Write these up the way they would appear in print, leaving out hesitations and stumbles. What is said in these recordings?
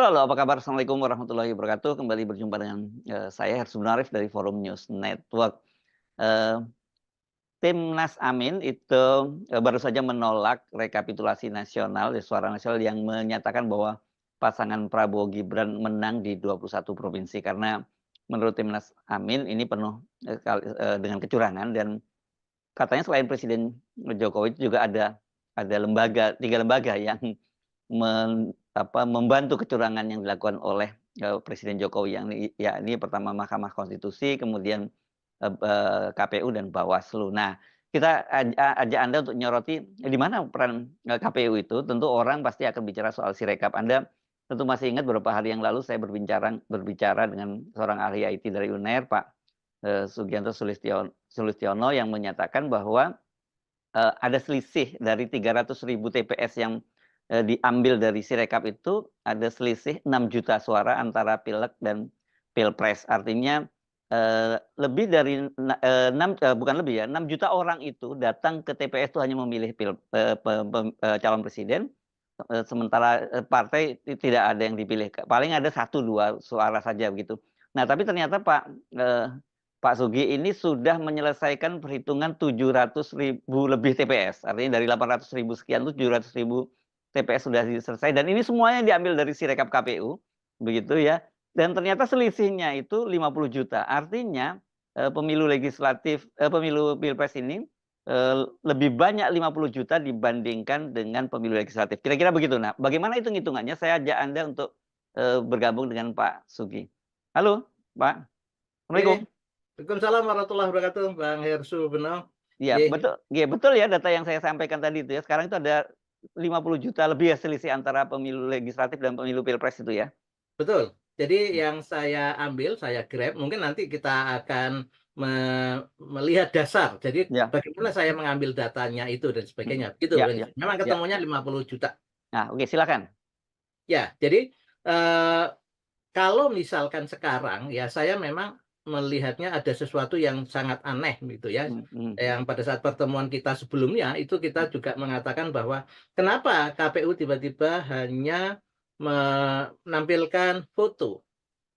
Halo halo, apa kabar? Assalamualaikum warahmatullahi wabarakatuh. Kembali berjumpa dengan, saya Hersum Arif dari Forum News Network. Eee, Timnas Amin itu, baru saja menolak rekapitulasi nasional, suara nasional yang menyatakan bahwa pasangan Prabowo Gibran menang di 21 provinsi. Karena menurut Timnas Amin ini penuh, dengan kecurangan dan katanya selain Presiden Jokowi itu juga ada lembaga 3 lembaga yang membantu kecurangan yang dilakukan oleh, Presiden Jokowi yang yakni pertama Mahkamah Konstitusi, kemudian, KPU dan Bawaslu. Nah, kita ajak Anda untuk nyoroti di mana peran, KPU itu. Tentu orang pasti akan bicara soal Sirekap. Anda tentu masih ingat beberapa hari yang lalu saya berbicara dengan seorang ahli IT dari UNER, Pak, Sugianto Sulistiono yang menyatakan bahwa ada selisih dari 300.000 TPS yang, diambil dari Sirekap itu, ada selisih 6 juta suara antara pileg dan pilpres. Artinya, lebih dari bukan lebih ya, 6 juta orang itu datang ke TPS itu hanya memilih calon presiden, sementara, partai tidak ada yang dipilih, paling ada 1, 2 suara saja begitu. Nah, tapi ternyata Pak Sugi ini sudah menyelesaikan perhitungan 700.000 lebih TPS, artinya dari 800.000 sekian tuh 700.000 TPS sudah selesai dan ini semuanya diambil dari Sirekap KPU, begitu ya. Dan ternyata selisihnya itu 50 juta, artinya, pemilu pilpres ini, lebih banyak 50 juta dibandingkan dengan pemilu legislatif, kira-kira begitu. Nah, bagaimana itu ngitungannya? Saya ajak Anda untuk, bergabung dengan Pak Sugi. Halo, Pak. Oke, Assalamualaikum. Waalaikumsalam warahmatullahi wabarakatuh, Bang Hersu Beno. Iya, Ye, betul ya data yang saya sampaikan tadi itu ya. Sekarang itu ada 50 juta lebih ya selisih antara pemilu legislatif dan pemilu pilpres itu ya? betul. Jadi Mmm, yang saya ambil, saya grab, mungkin nanti kita akan melihat dasar. Jadi iya, bagaimana saya mengambil datanya itu dan mhm. sebagainya. Gitu, Iya Bang iya Hersu. Memang iya. ketemunya 50 juta. Nah, oke silakan. Ya, jadi eh, kalau misalkan sekarang ya saya memang melihatnya ada sesuatu yang sangat aneh gitu ya. Mhm Yang pada saat pertemuan kita sebelumnya itu kita mhm. juga mengatakan bahwa kenapa KPU tiba-tiba hanya menampilkan foto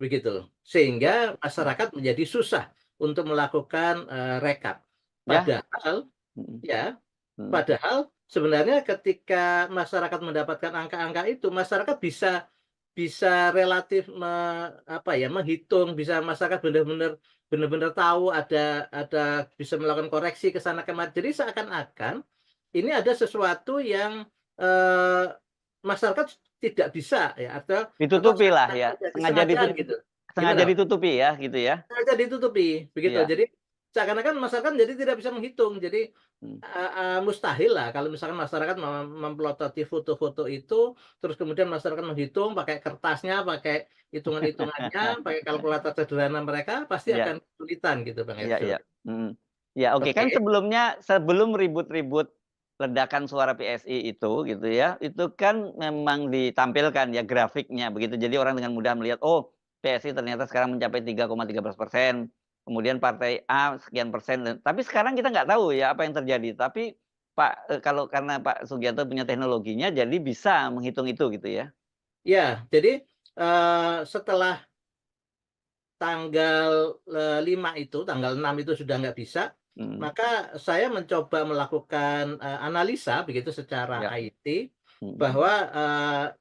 begitu. Ya, Sehingga mhm. masyarakat menjadi susah untuk melakukan rekap. Ya, Padahal mhm ya, mhm. padahal sebenarnya ketika masyarakat mendapatkan angka-angka itu, masyarakat bisa bisa relatif menghitung, bisa masyarakat benar-benar tahu ada bisa melakukan koreksi ke sana kemari. Jadi seakan-akan ini ada sesuatu yang, masyarakat tidak bisa ya atau Ditutupilah seakan-akan ya, ada kesengajaan gitu. sengaja Gimana, Pak? ditutupi ya gitu ya? Sengaja ditutupi, begitu. Iya, Jadi seakan-akan masyarakat jadi tidak bisa menghitung. Jadi mhm. mustahil lah kalau misalkan masyarakat memplototi foto-foto itu, terus kemudian masyarakat menghitung pakai kertasnya, pakai hitungan-hitungannya, pakai kalkulator sederhana mereka, pasti Iya akan kesulitan gitu, Bang iya Erso. iya, mhm. Ya oke, kan Oke. sebelumnya sebelum ribut-ribut ledakan suara PSI itu gitu ya, itu kan memang ditampilkan ya grafiknya begitu. Jadi orang dengan mudah melihat, oh PSI ternyata sekarang mencapai 3,13%, kemudian partai A sekian persen tapi sekarang kita nggak tahu ya apa yang terjadi. Tapi kalau karena Pak Sugianto punya teknologinya jadi bisa menghitung itu gitu ya? Ya, jadi, setelah tanggal, 5 itu, tanggal 6 itu sudah nggak bisa, Mhm, maka saya mencoba melakukan, analisa begitu secara iya, IT, mhm, bahwa,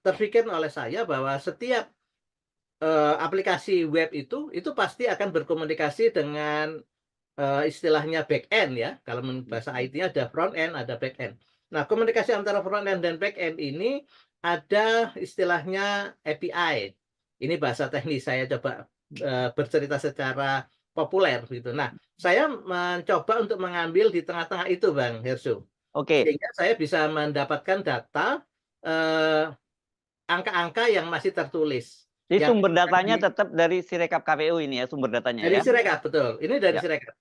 terpikir oleh saya bahwa setiap, aplikasi web itu pasti akan berkomunikasi dengan, istilahnya back end ya, kalau mhm, bahasa IT ada front end, ada back end. Nah, komunikasi antara front end dan back end ini ada istilahnya API. Ini bahasa teknis saya coba, bercerita secara populer gitu. Nah, saya mencoba untuk mengambil di tengah-tengah itu, Bang Hersu. oke. Sehingga saya bisa mendapatkan data, eee, angka-angka yang masih tertulis, Jadi yang sumber datanya tetap dari Sirekap KPU ini ya, sumber datanya dari ya? Sirekap, betul. Ini dari Ya Sirekap.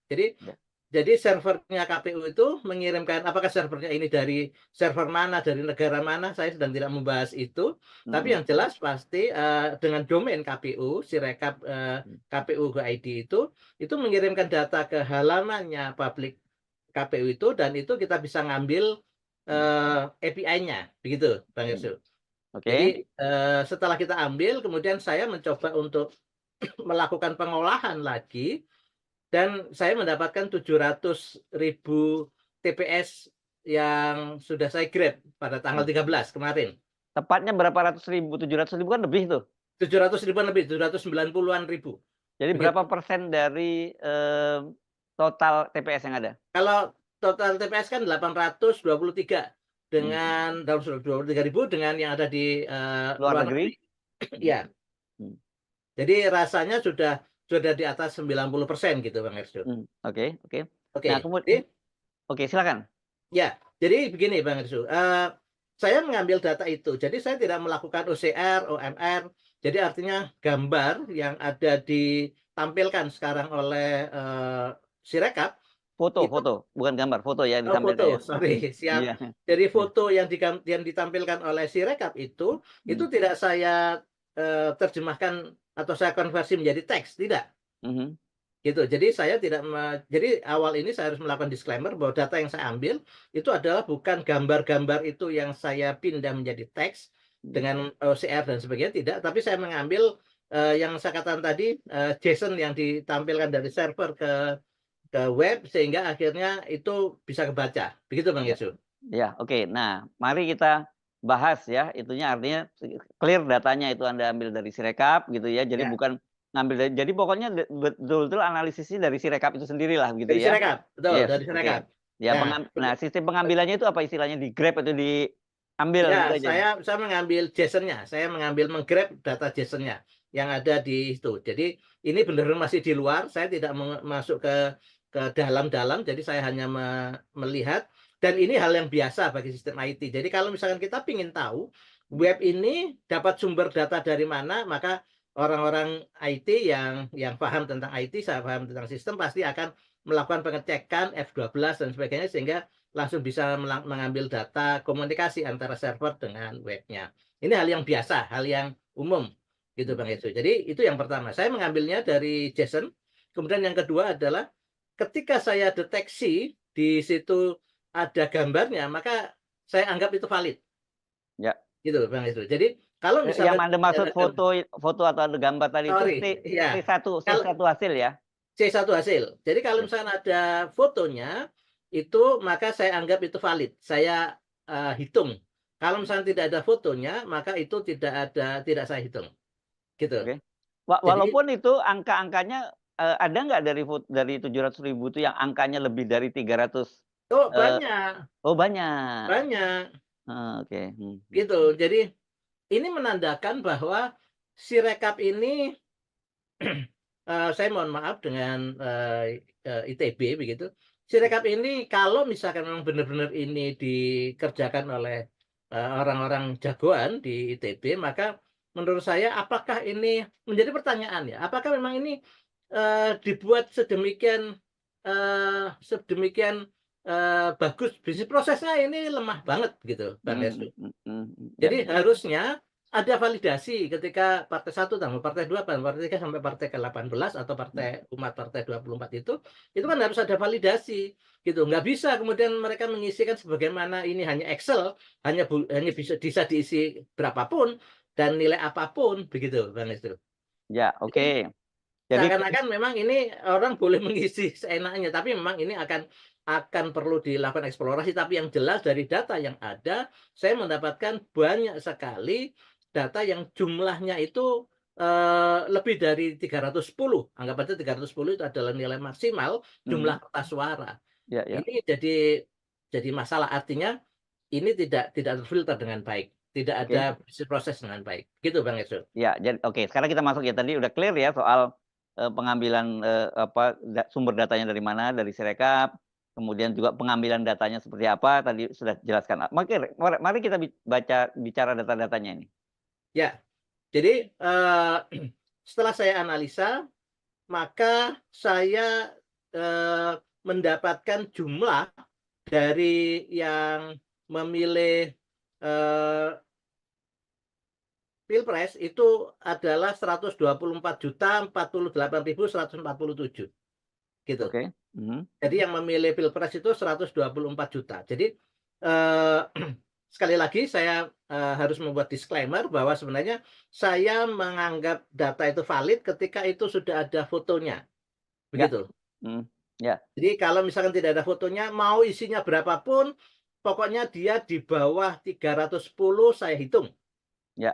Jadi ya, servernya KPU itu mengirimkan apakah servernya ini dari server mana, dari negara mana, saya sedang tidak membahas itu. Tapi mhm, yang jelas pasti, dengan domain KPU, Sirekap, mhm, KPU.go.id itu mengirimkan data ke halamannya publik KPU itu dan itu kita bisa ngambil, mhm, API-nya, begitu Bang mhm. Yusuf. Oke. Jadi setelah kita ambil, kemudian saya mencoba untuk melakukan pengolahan lagi, dan saya mendapatkan 700.000 TPS yang sudah saya grab pada tanggal Mmm. 13 kemarin. Tepatnya berapa ratus ribu? 700.000 kan lebih tuh. 700.000-an lebih, 790-an ribu. Jadi berapa Begitu. persen dari, total TPS yang ada? Kalau total TPS kan 823 Mhm. dengan 823.000 dengan yang ada di Luar luar negeri? negeri. Mhm. Iya. Mmm. Jadi rasanya sudah di atas 90% gitu Bang Hersho. Oke oke. Nah Oke. Jadi oke silakan. ya, jadi begini Bang Hersho, saya mengambil data itu. Jadi saya tidak melakukan OCR, OMR. Jadi artinya gambar yang ada ditampilkan sekarang oleh Sirekap itu. Foto, bukan gambar, foto ya yang Oh, ditampilkan ya? foto, sorry, siap. Iya Jadi iya. foto yang ditampilkan oleh Sirekap itu Mmm. tidak saya terjemahkan atau saya konversi menjadi teks, tidak. Mhm. Gitu. Jadi saya tidak jadi awal ini saya harus melakukan disclaimer bahwa data yang saya ambil itu adalah bukan gambar-gambar itu yang saya pindah menjadi teks Mhm. dengan OCR dan sebagainya, tidak, tapi saya mengambil yang saya katakan tadi, JSON yang ditampilkan dari server ke web sehingga akhirnya itu bisa kebaca. Begitu Bang Ya. Yesu. Ya, oke. Nah, mari kita bahas ya, itunya artinya clear datanya itu Anda ambil dari Sirekap gitu ya. Jadi Ya, bukan ngambil dari jadi pokoknya betul-betul analisisnya dari Sirekap itu sendirilah gitu dari ya. Sirekap. Betul, Yes, dari oke. Sirekap. Ya Nah, nah sistem pengambilannya itu apa istilahnya di-grab atau diambil gitu ya, aja? saya mengambil JSON-nya, saya mengambil menggrab data JSON-nya yang ada di itu. Jadi ini benar-benar masih di luar, saya tidak masuk ke dalam-dalam, jadi saya hanya melihat, dan ini hal yang biasa bagi sistem IT. Jadi kalau misalkan kita ingin tahu web ini dapat sumber data dari mana, maka orang-orang IT yang paham tentang IT, saya paham tentang sistem, pasti akan melakukan pengecekan F12 dan sebagainya sehingga langsung bisa mengambil data komunikasi antara server dengan webnya. Ini hal yang biasa, hal yang umum gitu Bang Yesus. Jadi itu yang pertama. Saya mengambilnya dari JSON. Kemudian yang kedua adalah ketika saya deteksi di situ ada gambarnya, maka saya anggap itu valid Ya. gitu Bang Yesus. Jadi kalau Yang misalkan Anda tidak maksud ada foto foto atau ada gambar tadi itu sorry, ya. Kalau C1 hasil ya? C1 hasil. Jadi kalau Oke. misalkan ada fotonya, itu maka saya anggap itu valid. Saya hitung. Kalau misalnya tidak ada fotonya, maka itu tidak saya hitung. Gitu. Oke. Jadi, Walaupun itu angka-angkanya, ada nggak dari 700.000 itu yang angkanya lebih dari 300, oh eee banyak, oh banyak. banyak. Oke, Gitu. Jadi ini menandakan bahwa si rekap ini, saya mohon maaf dengan ITB begitu. Si rekap ini kalau misalkan memang benar-benar ini dikerjakan oleh orang-orang jagoan di ITB, maka menurut saya apakah ini menjadi pertanyaan ya, apakah memang ini dibuat sedemikian bagus, bisnis prosesnya ini lemah banget gitu Bang Herslu. Ya Jadi harusnya ada validasi ketika partai 1 tambah partai 2 tambah partai 3 sampai partai ke-18 atau partai umat partai 24 itu kan harus ada validasi gitu. Nggak bisa kemudian mereka mengisikan sebagaimana ini hanya Excel, hanya bisa diisi berapapun dan nilai apapun begitu Bang itu. ya, Jadi oke. Jadi seakan-akan memang ini orang boleh mengisi seenaknya, tapi memang ini akan perlu dilakukan eksplorasi. Tapi yang jelas dari data yang ada, saya mendapatkan banyak sekali data yang jumlahnya itu lebih dari 310. Anggap aja 310 itu adalah nilai maksimal mhm, jumlah kertas suara. ya ya, Ini jadi masalah. Artinya ini tidak terfilter dengan baik, tidak ada oke. proses dengan baik. Gitu Bang Esul. Ya, oke, sekarang kita masuk ya, tadi udah clear ya soal, pengambilan, apa, sumber datanya dari mana, dari Sirekap, kemudian juga pengambilan datanya seperti apa, tadi sudah jelaskan. Mari kita bicara data-datanya ini. Ya, jadi setelah saya analisa, maka saya mendapatkan jumlah dari yang memilih eh, pilpres itu adalah 124.048.147 gitu. Oke, mhm, Jadi yang memilih pilpres itu 124 juta. Jadi eh, sekali lagi saya harus membuat disclaimer bahwa sebenarnya saya menganggap data itu valid ketika itu sudah ada fotonya, Ya, begitu. ya, Jadi kalau misalkan tidak ada fotonya, mau isinya berapapun, pokoknya dia di bawah 310 saya hitung, ya,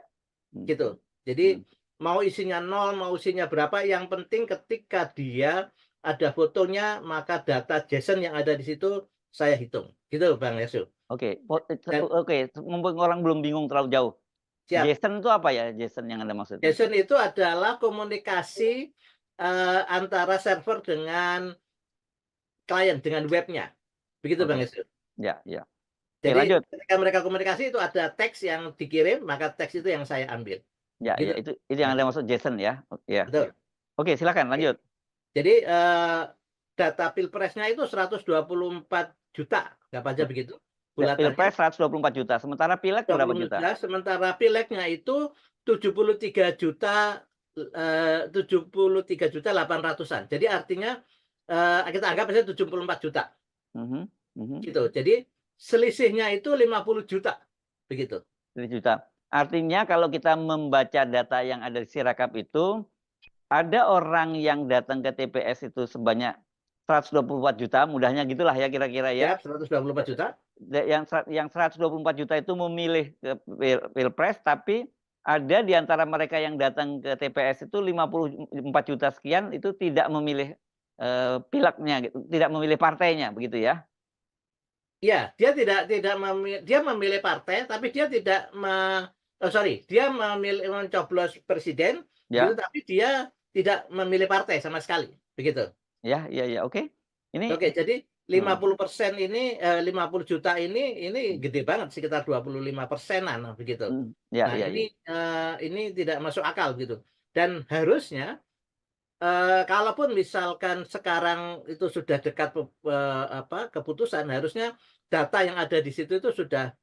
mmm, gitu. Jadi mhm. mau isinya nol, mau isinya berapa, yang penting ketika dia ada fotonya, maka data JSON yang ada di situ saya hitung. Gitu Bang Yesu. Oke, Dan oke, mumpung orang belum bingung terlalu jauh. siap. JSON itu apa ya, JSON yang Anda maksud? JSON itu adalah komunikasi antara server dengan klien, dengan webnya. Begitu Bang Oke, Yesu. ya, ya. Oke, Jadi lanjut. ketika mereka komunikasi itu ada teks yang dikirim, maka teks itu yang saya ambil. Ya, ya, Gitu. itu yang Nah, Anda maksud JSON ya? Ya, betul. ya. Oke, silakan Oke. lanjut. Jadi data pilpresnya itu 124 juta, nggak aja begitu bulatannya. Pilpres 124 juta, sementara pileg berapa 20 juta? juta, sementara pileknya itu 73 juta 73.800-an. Jadi artinya kita anggap misalnya 74 juta Mhm, mhm, gitu. Jadi selisihnya itu 50 juta begitu. 1 juta. Artinya kalau kita membaca data yang ada di Sirakap itu, ada orang yang datang ke TPS itu sebanyak 124 juta, mudahnya gitulah ya kira-kira ya. Ya, 124 juta. Yang 124 juta itu memilih ke pilpres, tapi ada di antara mereka yang datang ke TPS itu 54 juta sekian itu tidak memilih, pileknya gitu, tidak memilih partainya begitu ya? Iya, dia tidak dia memilih partai, tapi dia tidak sorry, dia mencoblos presiden, begitu, Ya, tapi dia tidak memilih partai sama sekali, begitu. ya, ya, ya, oke. Ini Oke, jadi heeh, 50% ini, 50 juta ini mmm, gede banget, sekitar 25%-an, begitu. ya, Nah, ya, ya, ini tidak masuk akal, gitu. Dan harusnya kalaupun misalkan sekarang itu sudah dekat keputusan, harusnya data yang ada di situ itu sudah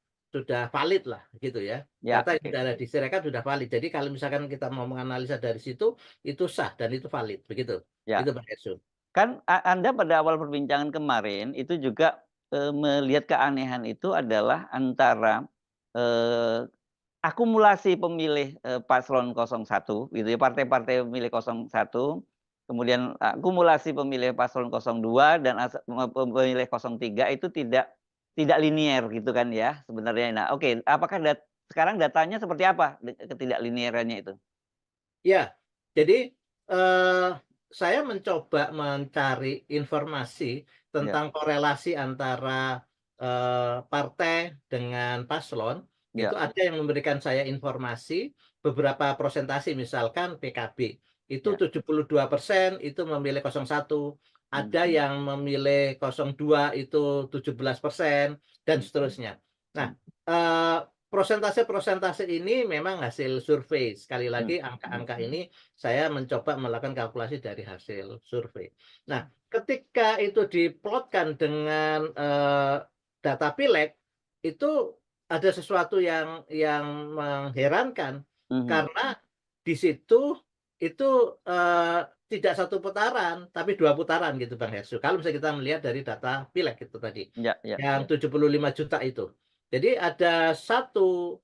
valid lah, gitu ya. ya, Data yang oke, sudah ada di Sirekap sudah valid. Jadi kalau misalkan kita mau menganalisa dari situ, itu sah dan itu valid, begitu. ya. Itu Bang Ersu. Kan Anda pada awal perbincangan kemarin itu juga, melihat keanehan itu adalah antara, eee, akumulasi pemilih, paslon 01 gitu ya, partai-partai pemilih 01, kemudian akumulasi pemilih paslon 02 dan pemilih 03 itu tidak linier gitu kan ya sebenarnya. Nah, oke, apakah sekarang datanya seperti apa ketidakliniarannya itu? Ya, jadi, saya mencoba mencari informasi Ya, tentang korelasi antara, partai dengan paslon, itu ya, ada yang memberikan saya informasi beberapa prosentase, misalkan PKB itu ya, 72% itu memilih 01, mmm, ada yang memilih 02 itu 17% dan mmm, seterusnya. Nah, mmm, eee prosentase-prosentase ini memang hasil survei. Sekali mmm, lagi mhm, angka-angka ini saya mencoba melakukan kalkulasi dari hasil survei. Nah, ketika itu diplotkan dengan, data pileg, itu ada sesuatu yang mengherankan, mhm. karena di situ itu, tidak satu putaran, tapi 2 putaran gitu Bang Hersu. Kalau misalnya kita melihat dari data pileg itu tadi, Ya, ya, yang ya. 75 juta itu. Jadi ada satu,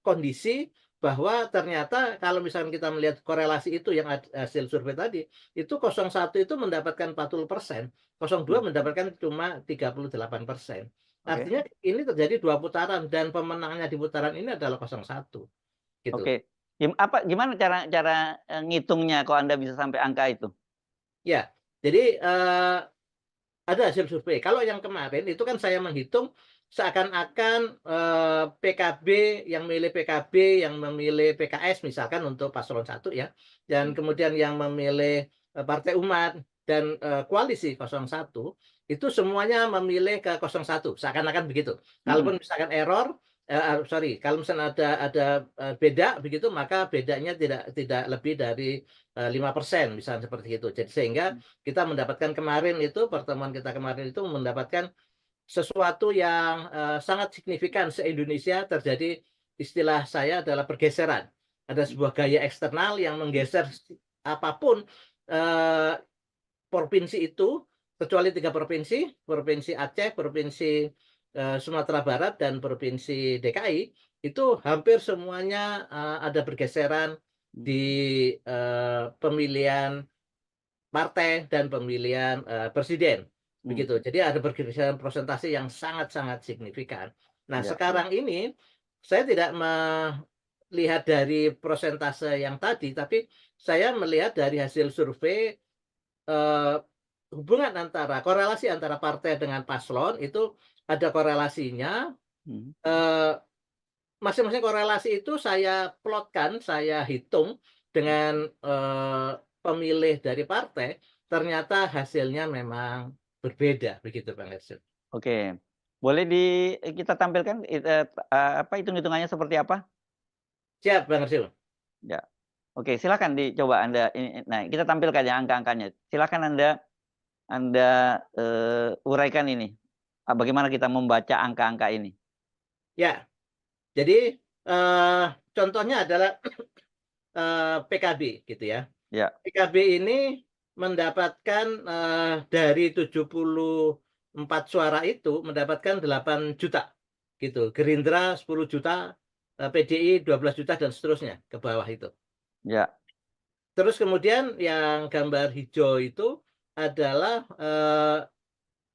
kondisi bahwa ternyata kalau misalnya kita melihat korelasi itu yang hasil survei tadi, itu 01 itu mendapatkan 40%, 02 Mmm, mendapatkan cuma 38%. oke, Artinya ini terjadi 2 putaran dan pemenangnya di putaran ini adalah 01, gitu. oke. Gimana cara cara, ngitungnya kok Anda bisa sampai angka itu? Ya, jadi, ada hasil survei. Kalau yang kemarin itu kan saya menghitung seakan-akan, PKB yang milih PKB, yang memilih PKS misalkan untuk paslon 1 ya, dan Mmm, kemudian yang memilih, Partai Umat dan, koalisi 01 itu semuanya memilih ke 01, seakan-akan begitu. mhm, Kalaupun misalkan error, sorry, kalau misalnya ada, beda begitu, maka bedanya tidak lebih dari, 5% misalnya seperti itu. Jadi sehingga mmm, kita mendapatkan kemarin itu, pertemuan kita kemarin itu mendapatkan sesuatu yang, sangat signifikan se-Indonesia terjadi, istilah saya adalah pergeseran. Ada mmm, sebuah gaya eksternal yang mmm, menggeser apapun, eee, provinsi itu, kecuali 3 provinsi, Provinsi Aceh, Provinsi Sumatera Barat dan Provinsi DKI itu hampir semuanya ada pergeseran di pemilihan partai dan pemilihan presiden begitu. Jadi ada pergeseran persentase yang sangat-sangat signifikan. Nah, Ya. sekarang ini saya tidak melihat dari persentase yang tadi, tapi saya melihat dari hasil survei eh, hubungan antara korelasi antara partai dengan paslon itu ada korelasinya. eh, Masing-masing korelasi itu saya plotkan, saya hitung dengan pemilih dari partai, ternyata hasilnya memang berbeda begitu Bang Hersul. Oke. Boleh kita tampilkan apa hitung-hitungannya seperti apa? Siap Bang Hersul. Ya. Oke, silakan dicoba Anda ini. Nah, kita tampilkan ya angka-angkanya. Silakan Anda uraikan ini. Bagaimana kita membaca angka-angka ini? Ya, jadi contohnya adalah PKB gitu ya. Ya. PKB ini mendapatkan dari 74 suara itu mendapatkan 8 juta gitu. Gerindra 10 juta, PDI 12 juta dan seterusnya ke bawah itu. Ya. Terus kemudian yang gambar hijau itu adalah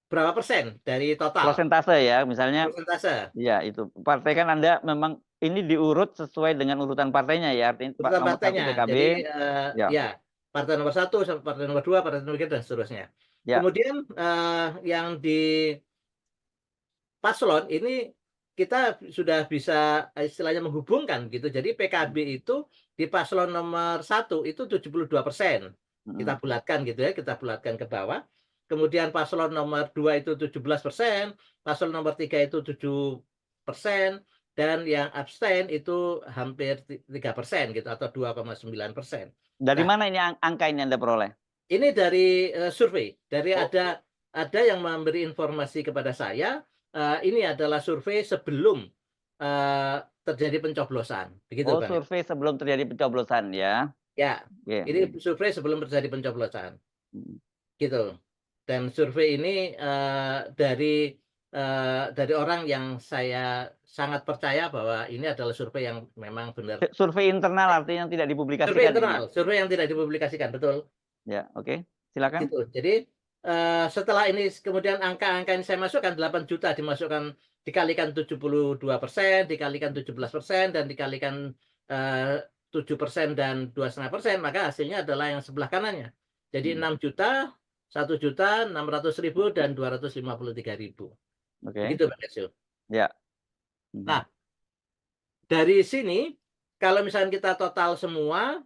berapa persen dari total Prosentase ya, misalnya persentase ya itu. Partai kan Anda memang ini diurut sesuai dengan urutan partainya ya, artinya urutan nomor satu partainya. PKB, Jadi ya. ya partai nomor satu, partai nomor dua, partai nomor tiga dan seterusnya. Ya. Kemudian yang di paslon ini kita sudah bisa istilahnya menghubungkan gitu. Jadi PKB itu di paslon nomor satu itu 72%. Mhm. Kita bulatkan gitu ya, kita bulatkan ke bawah. Kemudian paslon nomor 2 itu 17%, paslon nomor 3 itu 7%, dan yang abstain itu hampir 3% gitu atau 2,9%. Dari Nah, mana ini angka ini Anda peroleh? ini dari survei, dari Oh, ada yang memberi informasi kepada saya. Ini adalah survei sebelum terjadi pencoblosan, begitu oh, Bang. survei sebelum terjadi pencoblosan ya. Ya, Oke. ini survei sebelum terjadi pencoblosan, Mhm. gitu. Dan survei ini dari orang yang saya sangat percaya bahwa ini adalah survei yang memang benar. Survei internal artinya yang tidak Survei dipublikasikan ini? internal, survei yang tidak dipublikasikan, betul. Ya, oke. Silakan. Gitu. Jadi setelah ini kemudian angka-angka yang saya masukkan 8 juta dimasukkan dikalikan 72%, dikalikan 17% dan dikalikan 7% dan 2,5%, maka hasilnya adalah yang sebelah kanannya. Jadi Mhm. 6 juta, 1.600.000 dan 253.000. Oke. Begitu Pak Desyo. Ya. Mhm. Nah, dari sini kalau misalnya kita total semua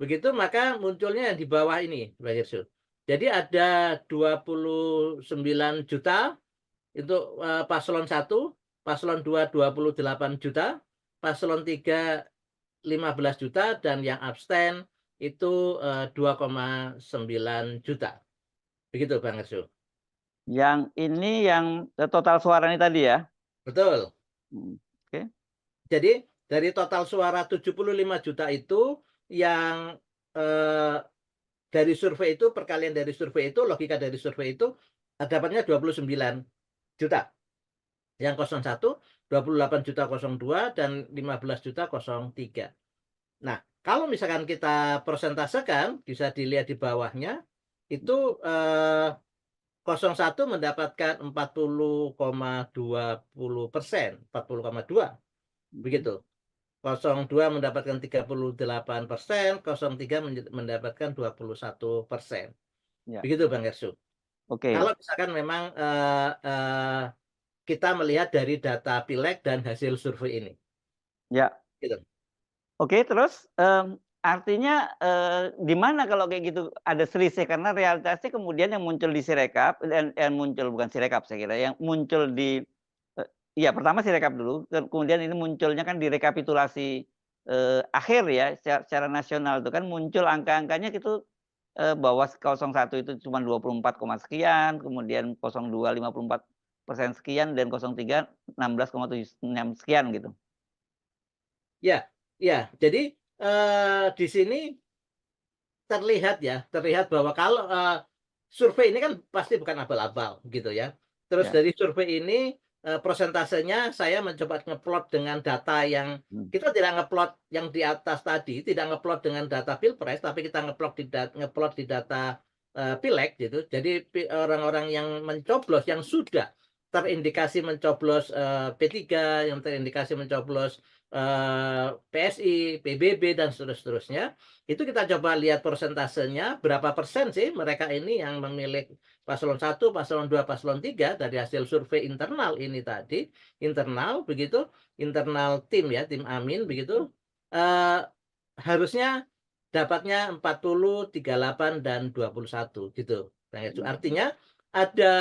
begitu, maka munculnya yang di bawah ini, Pak Hirsul. Jadi ada 29 juta untuk paslon 1, paslon 2 28 juta, paslon 3 15 juta, dan yang abstain itu 2,9 juta. Begitu, Bang Hirsul. Yang ini yang total suara ini tadi ya? Betul. Mhm. Oke. Jadi dari total suara 75 juta itu yang eh, dari survei itu, perkalian dari survei itu, logika dari survei itu dapatnya 29 juta. Yang 01, 28 juta 02, dan 15 juta 03. Nah, kalau misalkan kita persentasekan, bisa dilihat di bawahnya, itu 01 mendapatkan 40,20%, 40,2, Mhm. begitu. 02 mendapatkan 38%, 03 mendapatkan 21%. Ya. Begitu Bang Gersu. Oke. Kalau misalkan memang kita melihat dari data pileg dan hasil survei ini, Ya. gitu. Oke, terus, artinya, di mana kalau kayak gitu ada selisih? Karena realitasnya kemudian yang muncul di Sirekap dan muncul bukan Sirekap saya kira, yang muncul di iya pertama Sirekap dulu, kemudian ini munculnya kan di rekapitulasi, akhir ya, secara nasional itu kan muncul angka-angkanya itu, bahwa 01 itu cuma 24, sekian, kemudian 02 54% sekian, dan 03 16,76 sekian gitu. Ya, ya. Jadi di sini terlihat bahwa kalau survei ini kan pasti bukan abal-abal gitu ya. Terus Ya. dari survei ini prosentasenya saya mencoba ngeplot dengan data yang Hmm. kita tidak ngeplot yang di atas tadi, tidak ngeplot dengan data Pilpres, tapi kita ngeplot di data pileg gitu. Jadi orang-orang yang mencoblos yang sudah terindikasi mencoblos P3, yang terindikasi mencoblos PSI, PBB dan seterusnya, itu kita coba lihat persentasenya berapa persen sih mereka ini yang memilih paslon 1, paslon 2, paslon 3 dari hasil survei internal ini tadi, internal begitu, internal tim ya, tim Amin begitu. Eh, harusnya dapatnya 40, 38 dan 21 gitu. Nah, itu artinya ada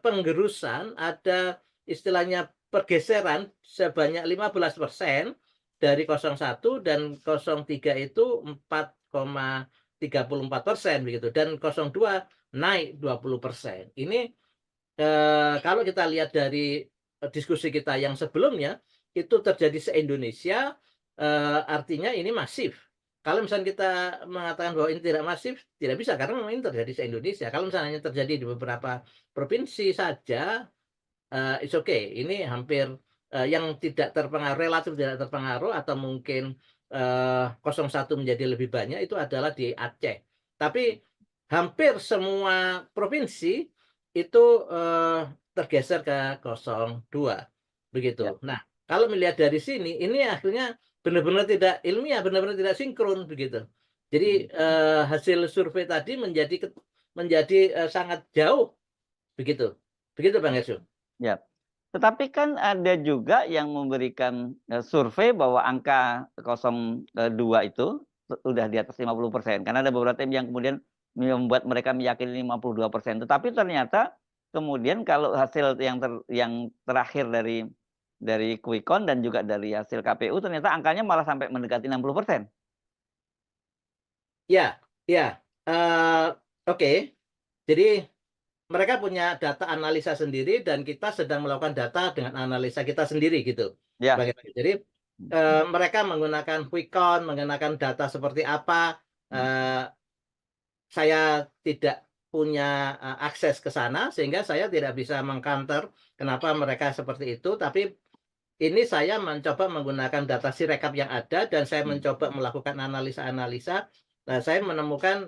penggerusan, ada istilahnya pergeseran sebanyak 15% dari 01 dan 03 itu 4,34% begitu dan 02 naik 20%. Ini kalau kita lihat dari diskusi kita yang sebelumnya itu terjadi se-Indonesia, artinya ini masif. Kalau misalnya kita mengatakan bahwa ini tidak masif, tidak bisa karena memang ini terjadi se-Indonesia. Kalau misalnya terjadi di beberapa provinsi saja, it's okay. Ini hampir yang tidak terpengaruh, relatif tidak terpengaruh atau mungkin 01 menjadi lebih banyak itu adalah di Aceh. Tapi hampir semua provinsi itu tergeser ke 02 Ya. begitu. Nah, kalau melihat dari sini, ini akhirnya benar-benar tidak ilmiah, benar-benar tidak sinkron begitu. Jadi hasil survei tadi menjadi sangat jauh begitu, begitu Bang Hersum. Ya. Tetapi kan ada juga yang memberikan survei bahwa angka 02 itu udah di atas 50%. Karena ada beberapa tim yang kemudian membuat mereka meyakini 52%. Tetapi ternyata kemudian kalau hasil yang terakhir dari quick count dan juga dari hasil KPU ternyata angkanya malah sampai mendekati 60%. Ya, ya. Oke. Jadi mereka punya data analisa sendiri dan kita sedang melakukan data dengan analisa kita sendiri gitu. Ya. Jadi mereka menggunakan quick count, menggunakan data seperti apa. Saya tidak punya akses ke sana sehingga saya tidak bisa mengcounter kenapa mereka seperti itu. Tapi ini saya mencoba menggunakan data Sirekap yang ada dan saya mencoba melakukan analisa-analisa. Nah, saya menemukan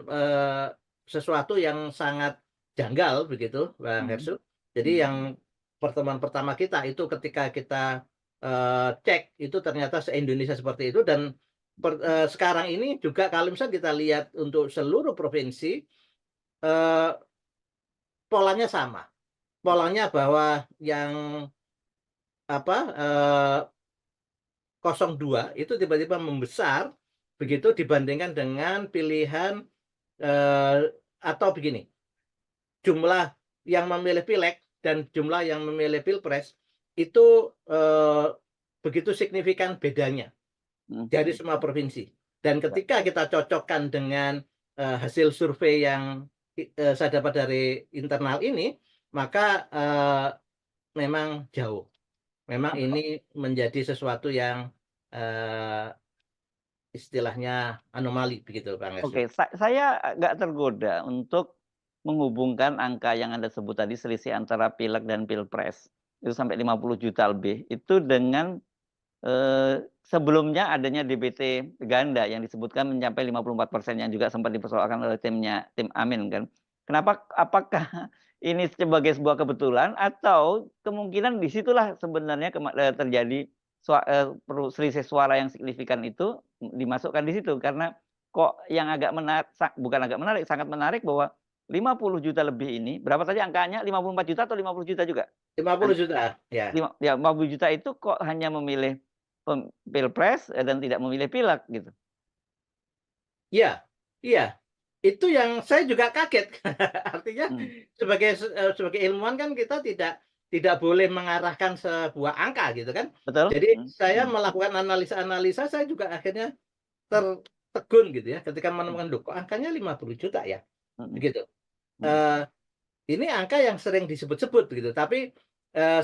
sesuatu yang sangat janggal begitu, Bang Hersu. Jadi yang pertemuan pertama kita itu ketika kita cek itu ternyata se-Indonesia seperti itu dan sekarang ini juga kalau misalnya kita lihat untuk seluruh provinsi polanya sama. Polanya bahwa yang apa 02 itu tiba-tiba membesar begitu dibandingkan dengan pilihan atau begini, jumlah yang memilih pileg dan jumlah yang memilih pilpres itu begitu signifikan bedanya dari semua provinsi. Dan ketika kita cocokkan dengan hasil survei yang saya dapat dari internal ini, maka memang jauh. Memang ini menjadi sesuatu yang istilahnya anomali begitu Bang Hersum. Oke, saya agak tergoda untuk menghubungkan angka yang Anda sebut tadi selisih antara pileg dan pilpres itu sampai 50 juta lebih itu dengan sebelumnya adanya DPT ganda yang disebutkan mencapai 54% yang juga sempat dipersoalkan oleh tim Amin kan. Kenapa? Apakah ini sebagai sebuah kebetulan atau kemungkinan disitulah sebenarnya terjadi selisih suara yang signifikan itu dimasukkan di situ karena kok yang agak menarik, bukan agak menarik, sangat menarik bahwa 50 juta lebih ini, berapa tadi angkanya? 54 juta atau 50 juta juga? 50 juta, ya. 50 juta itu kok hanya memilih pilpres dan tidak memilih pileg gitu. Iya, iya. Itu yang saya juga kaget. Artinya sebagai ilmuwan kan kita tidak boleh mengarahkan sebuah angka gitu kan. Betul? Jadi saya melakukan analisa-analisa saya juga akhirnya tertegun gitu ya ketika menemukan loh kok angkanya 50 juta ya. Begitu. Ini angka yang sering disebut-sebut begitu, tapi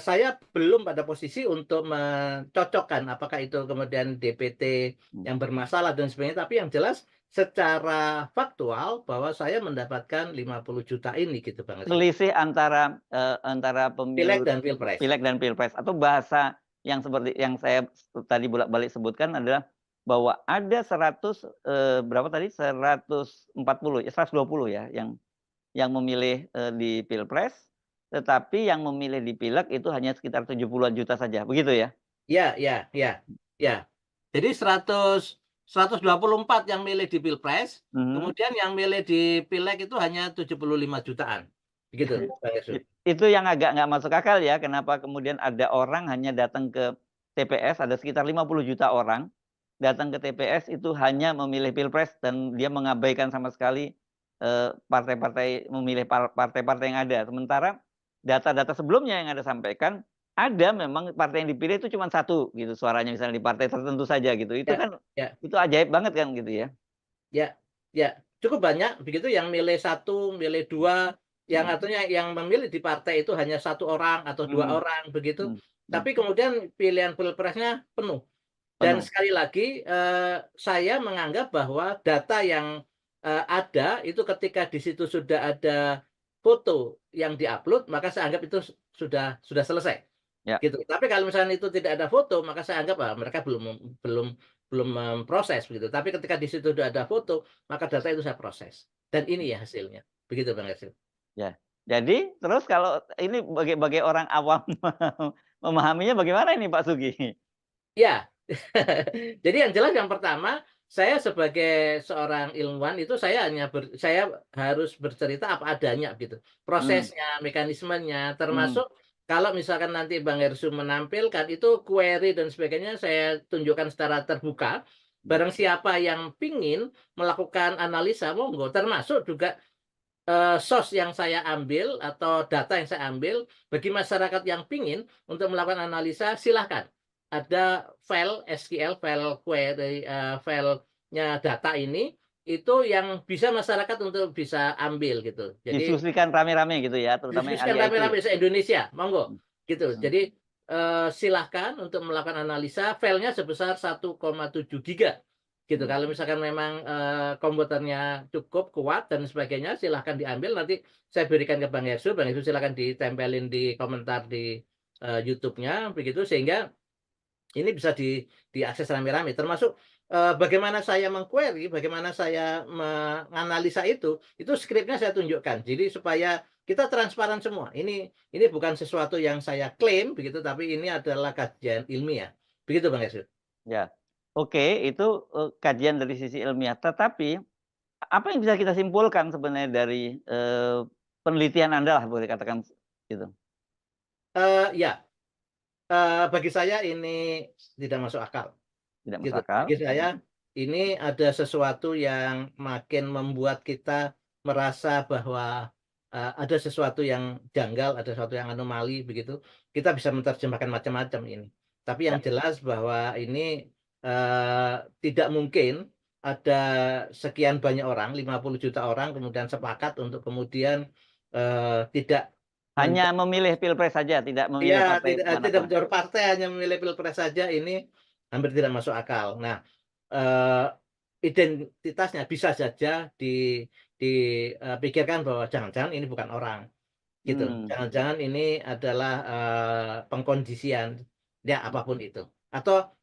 saya belum pada posisi untuk mencocokkan apakah itu kemudian DPT yang bermasalah dan sebagainya. Tapi yang jelas secara faktual bahwa saya mendapatkan 50 juta ini gitu Bang Hasil. Selisih antara Pileg pemilu dan pilpres. pileg dan pilpres atau bahasa yang seperti yang saya tadi bolak-balik sebutkan adalah bahwa ada 100, berapa tadi, 140 ya, 120 ya yang memilih, di pilpres, tetapi yang memilih di pileg itu hanya sekitar 70-an juta saja, begitu ya? Ya, ya, ya, ya. Jadi 124 yang milih di pilpres, Mhm. kemudian yang milih di pileg itu hanya 75 jutaan. Begitu Bang Hasil. Itu yang agak nggak masuk akal ya, kenapa kemudian ada orang hanya datang ke TPS, ada sekitar 50 juta orang, datang ke TPS itu hanya memilih pilpres dan dia mengabaikan sama sekali, partai-partai memilih partai-partai yang ada. Sementara data-data sebelumnya yang Anda sampaikan, ada memang partai yang dipilih itu cuma satu gitu suaranya misalnya di partai tertentu saja gitu. Itu Ya, kan ya. itu ajaib banget kan gitu ya. Ya, ya, cukup banyak begitu yang milih satu, milih 2, yang Mhm, artinya yang memilih di partai itu hanya 1 orang atau 2 mhm, orang begitu, mhm, mhm, tapi kemudian pilihan pilpresnya penuh. Dan penuh. sekali lagi, saya menganggap bahwa data yang, ada itu ketika di situ sudah ada foto yang di-upload, maka saya anggap itu sudah selesai. Ya, Gitu. Tapi kalau misalnya itu tidak ada foto, maka saya anggap, mereka belum belum memproses begitu. Tapi ketika di situ sudah ada foto, maka data itu saya proses. Dan ini ya hasilnya. Begitu Bang Hasil. ya. Jadi terus kalau ini bagi orang awam memahaminya bagaimana ini Pak Sugi? Ya. Jadi yang jelas yang pertama, saya sebagai seorang ilmuwan itu saya harus bercerita apa adanya gitu. Mmm, Prosesnya, mekanismenya, mhm, termasuk kalau misalkan nanti Bang Hersum menampilkan itu query dan sebagainya saya tunjukkan secara terbuka. mhm. Barang siapa yang pingin melakukan analisa, monggo. Termasuk juga source yang saya ambil atau data yang saya ambil, bagi masyarakat yang pingin untuk melakukan analisa, silahkan. Ada file SQL, file query, filenya data ini, itu yang bisa masyarakat untuk bisa ambil gitu. Jadi Diskusikan rame-rame gitu ya, terutama yang ahli diskusikan IT? rame-rame se-Indonesia, monggo. Mhm, Gitu. mhm, Jadi silahkan untuk melakukan analisa, filenya sebesar 1,7 giga. Gitu. mhm. Kalau misalkan memang komputernya cukup kuat dan sebagainya, silahkan diambil. Nanti saya berikan ke Bang Yesu. Bang Yesu silahkan ditempelin di komentar di YouTube-nya, begitu sehingga ini bisa diakses rame-rame. Termasuk bagaimana saya meng-query, bagaimana saya menganalisa itu skripnya saya tunjukkan. Jadi supaya kita transparan semua. Ini bukan sesuatu yang saya klaim begitu, tapi ini adalah kajian ilmiah. Begitu Bang Yesus. Ya. Oke, itu, kajian dari sisi ilmiah, tetapi apa yang bisa kita simpulkan sebenarnya dari, penelitian Anda lah boleh katakan gitu? Ya, bagi saya ini tidak masuk akal, Tidak masuk gitu. akal? Bagi Mhm, saya ini ada sesuatu yang makin membuat kita merasa bahwa, ada sesuatu yang janggal, ada sesuatu yang anomali begitu. Kita bisa menerjemahkan macam-macam ini. Tapi ya. yang jelas bahwa ini, tidak mungkin ada sekian banyak orang, 50 juta orang kemudian sepakat untuk kemudian, tidak Hanya menca memilih pilpres saja, tidak memilih iya, partai tidak manapun? menjadi partai, hanya memilih pilpres saja ini hampir tidak masuk akal. Nah, eee, identitasnya bisa saja dipikirkan bahwa jangan-jangan ini bukan orang, gitu. Mmm, Jangan-jangan ini adalah, pengkondisian, ya apapun itu. Atau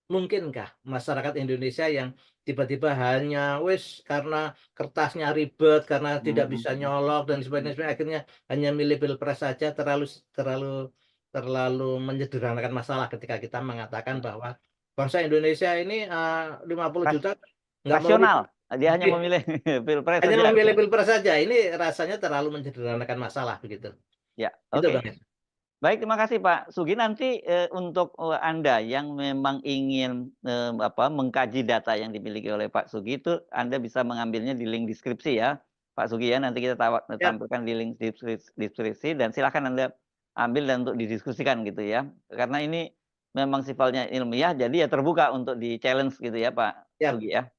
mungkinkah masyarakat Indonesia yang tiba-tiba hanya wis karena kertasnya ribet, karena tidak mhm, bisa nyolok dan mhm. sebagainya, akhirnya hanya milih pilpres saja terlalu terlalu terlalu menyederhanakan masalah ketika kita mengatakan bahwa bangsa Indonesia ini, 50 Ras juta nggak mau rasional, ribet, dia hanya memilih pilpres hanya saja memilih gitu. pilpres saja. Ini rasanya terlalu menyederhanakan masalah begitu. Ya, Itu oke. Bang. Baik, terima kasih Pak Sugi. Nanti, untuk, Anda yang memang ingin, mengkaji data yang dimiliki oleh Pak Sugi itu Anda bisa mengambilnya di link deskripsi ya, Pak Sugi ya. Nanti kita Ya, tampilkan di link deskripsi dan silakan Anda ambil dan untuk didiskusikan gitu ya. Karena ini memang sifatnya ilmiah, jadi ya terbuka untuk di-challenge gitu ya Pak ya. Sugi ya.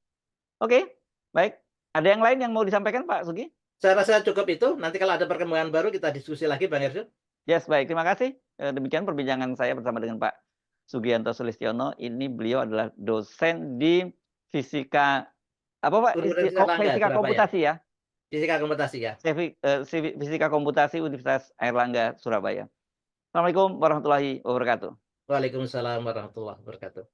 Oke, baik. Ada yang lain yang mau disampaikan Pak Sugi? Saya rasa cukup itu. Nanti kalau ada perkembangan baru kita diskusi lagi Bang Hersut. Yes, baik. Terima kasih. Demikian perbincangan saya bersama dengan Pak Sugianto Sulistiono. Ini beliau adalah dosen di fisika Apa Pak? Universitas Airlangga, Fisika Surabaya. komputasi ya? Fisika komputasi ya. Fisika komputasi Universitas Airlangga, Surabaya. Assalamualaikum warahmatullahi wabarakatuh. Waalaikumsalam warahmatullahi wabarakatuh.